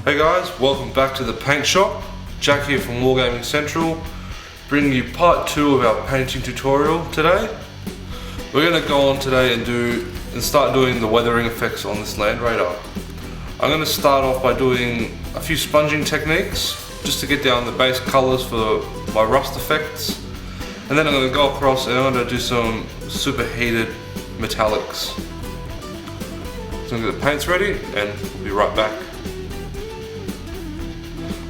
Hey guys, welcome back to the paint shop. Jack here from Wargaming Central, bringing you part 2 of our painting tutorial today. We're going to go on today and start doing the weathering effects on this Land Raider. I'm going to start off by doing a few sponging techniques just to get down the base colours for my rust effects, and then I'm going to go across and I'm going to do some superheated metallics. So I'm going to get the paints ready and we'll be right back.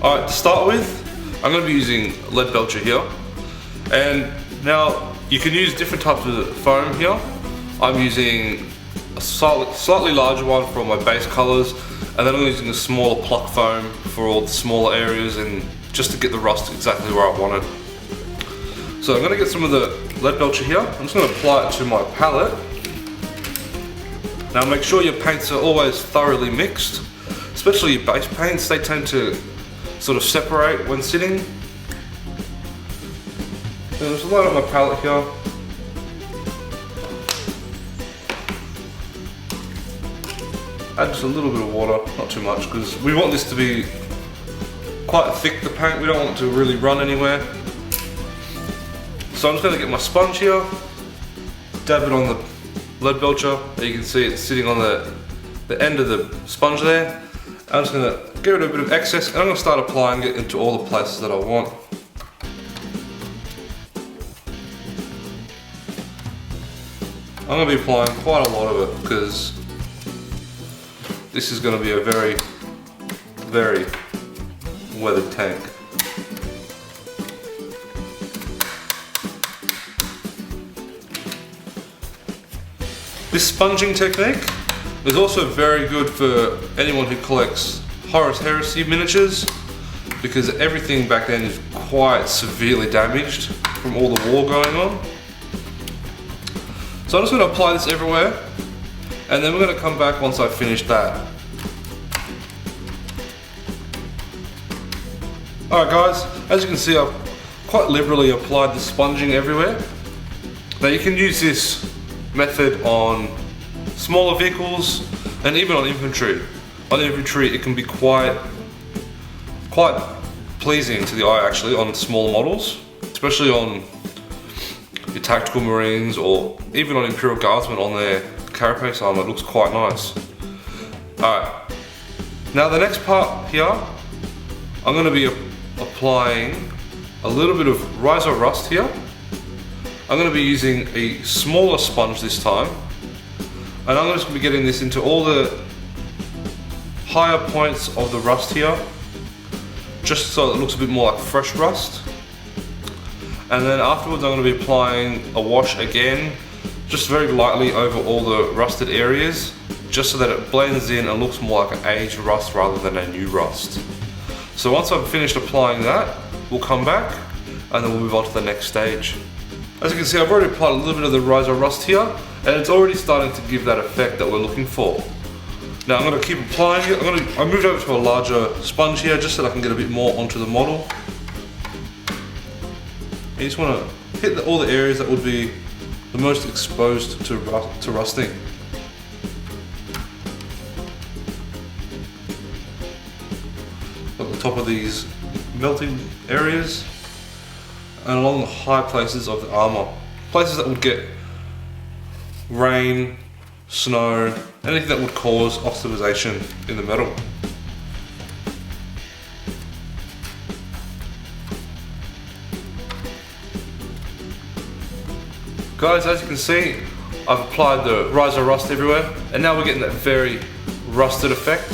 Alright, to start with, I'm going to be using lead belcher here, and now you can use different types of foam here. I'm using a slightly larger one for my base colours, and then I'm using a smaller pluck foam for all the smaller areas and just to get the rust exactly where I want it. So I'm going to get some of the lead belcher here. I'm just going to apply it to my palette. Now make sure your paints are always thoroughly mixed, especially your base paints. They tend to sort of separate when sitting. So just load up my palette here. Add just a little bit of water, not too much, because we want this to be quite thick, the paint. We don't want it to really run anywhere. So I'm just going to get my sponge here, dab it on the lead belcher. You can see it's sitting on the end of the sponge there. I'm just going to get rid of a bit of excess, and I'm going to start applying it into all the places that I want. I'm going to be applying quite a lot of it because this is going to be a very, very weathered tank. This sponging technique is also very good for anyone who collects Horus Heresy miniatures, because everything back then is quite severely damaged from all the war going on. So I'm just going to apply this everywhere, and then we're going to come back once I've finished that. Alright guys, as you can see, I've quite liberally applied the sponging everywhere. Now you can use this method on smaller vehicles and even on infantry. On infantry it can be quite pleasing to the eye actually on smaller models, especially on your tactical marines or even on Imperial Guardsmen on their carapace armor. It looks quite nice. Alright, now the next part here, I'm going to be applying a little bit of Riser Rust here. I'm going to be using a smaller sponge this time, and I'm just going to be getting this into all the higher points of the rust here, just so it looks a bit more like fresh rust. And then afterwards I'm going to be applying a wash again, just very lightly over all the rusted areas, just so that it blends in and looks more like an aged rust rather than a new rust. So once I've finished applying that, we'll come back and then we'll move on to the next stage. As you can see, I've already applied a little bit of the Riser Rust here, and it's already starting to give that effect that we're looking for. Now I'm going to keep applying it. I moved over to a larger sponge here just so that I can get a bit more onto the model. You just want to hit all the areas that would be the most exposed to rusting. At the top of these melting areas, and along the high places of the armor, places that would get rain, snow, anything that would cause oxidization in the metal. Guys, as you can see, I've applied the Riser Rust everywhere, and now we're getting that very rusted effect.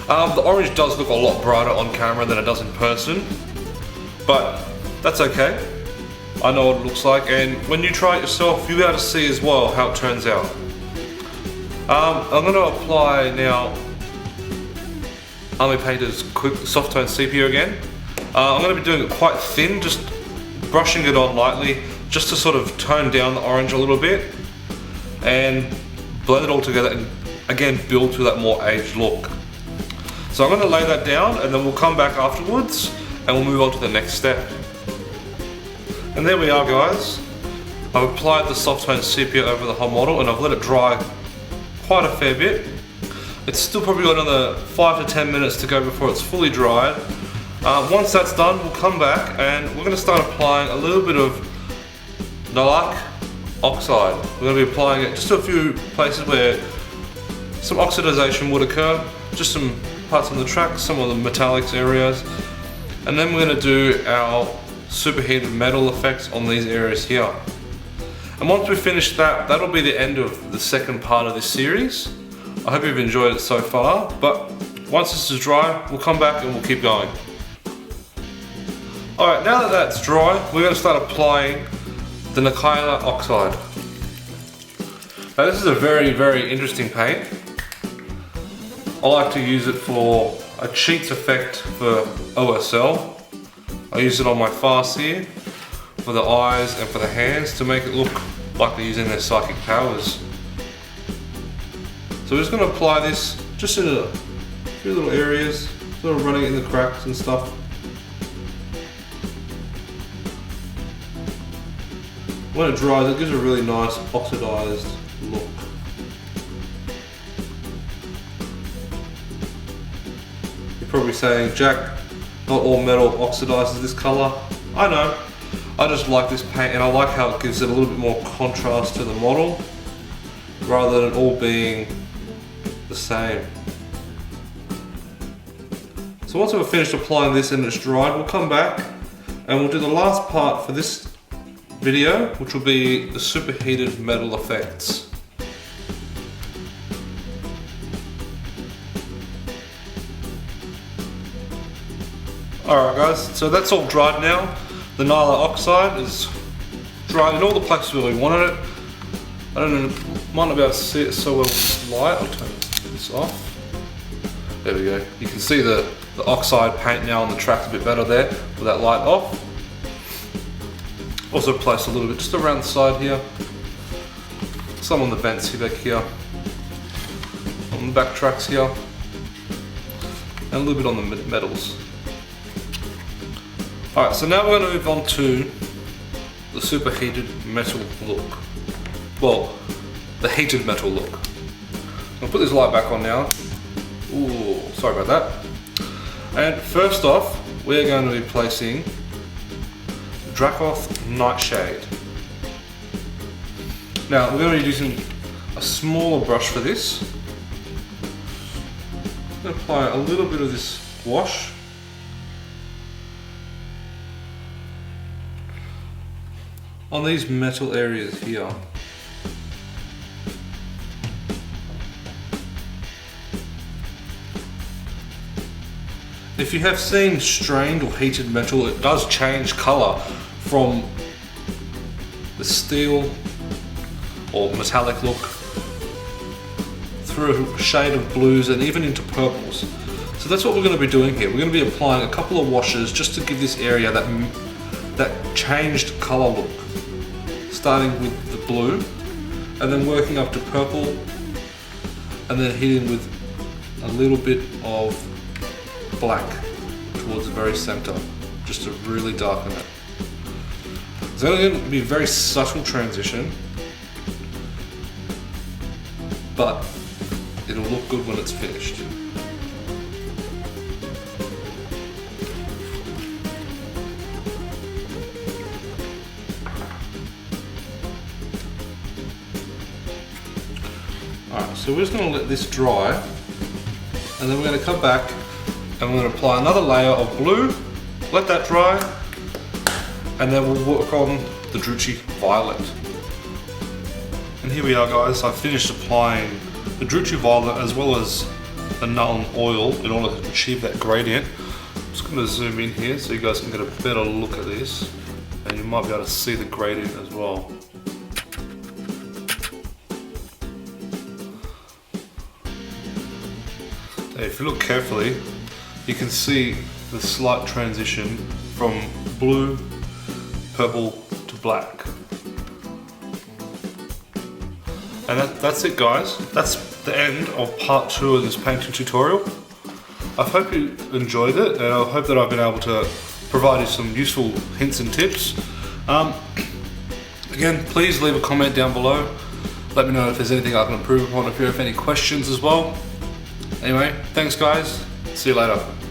The orange does look a lot brighter on camera than it does in person, but that's okay. I know what it looks like, and when you try it yourself, you'll be able to see as well how it turns out. I'm going to apply now Army Painter's quick soft tone sepia again. I'm going to be doing it quite thin, just brushing it on lightly, just to sort of tone down the orange a little bit and blend it all together and again build to that more aged look. So I'm going to lay that down, and then we'll come back afterwards and we'll move on to the next step. And there we are guys. I've applied the soft tone sepia over the whole model and I've let it dry quite a fair bit. It's still probably got another 5 to 10 minutes to go before it's fully dried. Once that's done, we'll come back and we're going to start applying a little bit of Nalak oxide. We're going to be applying it just to a few places where some oxidization would occur, just some parts on the track, some of the metallics areas, and then we're going to do our superheated metal effects on these areas here. And once we finish that, that'll be the end of the second part of this series. I hope you've enjoyed it so far, but once this is dry, we'll come back and we'll keep going. Alright, now that that's dry, we're going to start applying the Nalak oxide. Now this is a very, very interesting paint. I like to use it for a cheats effect for OSL. I use it on my fast here, for the eyes and for the hands, to make it look like they're using their psychic powers. So we're just going to apply this just in a few little areas, sort of running it in the cracks and stuff. When it dries, it gives a really nice oxidized look. You're probably saying, Jack, not all metal oxidizes this color. I know. I just like this paint, and I like how it gives it a little bit more contrast to the model, rather than all being the same. So once we've finished applying this and it's dried, we'll come back and we'll do the last part for this video, which will be the superheated metal effects. Alright guys, so that's all dried now. The Nalak oxide is dried in all the places where we wanted it. I don't know, might not be able to see it so well with light. I'll turn this off. There we go. You can see the oxide paint now on the track a bit better there with that light off. Also placed a little bit just around the side here. Some on the vents here back here. On the back tracks here. And a little bit on the metals. Alright, so now we're going to move on to the superheated metal look. Well, the heated metal look. I'll put this light back on now. Ooh, sorry about that. And first off, we're going to be placing Dracoth Nightshade. Now, we're going to be using a smaller brush for this. I'm going to apply a little bit of this wash. On these metal areas here. If you have seen strained or heated metal, it does change colour from the steel or metallic look through a shade of blues and even into purples. So that's what we're going to be doing here. We're going to be applying a couple of washes just to give this area that changed colour look. Starting with the blue and then working up to purple and then hitting with a little bit of black towards the very center, just to really darken it. It's only going to be a very subtle transition, but it'll look good when it's finished. Alright, so we're just going to let this dry, and then we're going to come back and we're going to apply another layer of blue, let that dry, and then we'll work on the Druchii Violet. And here we are guys, I've finished applying the Druchii Violet as well as the Nuln Oil in order to achieve that gradient. I'm just going to zoom in here so you guys can get a better look at this, and you might be able to see the gradient as well. If you look carefully, you can see the slight transition from blue, purple to black. And that's it guys. That's the end of part 2 of this painting tutorial. I hope you enjoyed it, and I hope that I've been able to provide you some useful hints and tips. Again, please leave a comment down below. Let me know if there's anything I can improve upon, if you have any questions as well. Anyway, thanks guys. See you later.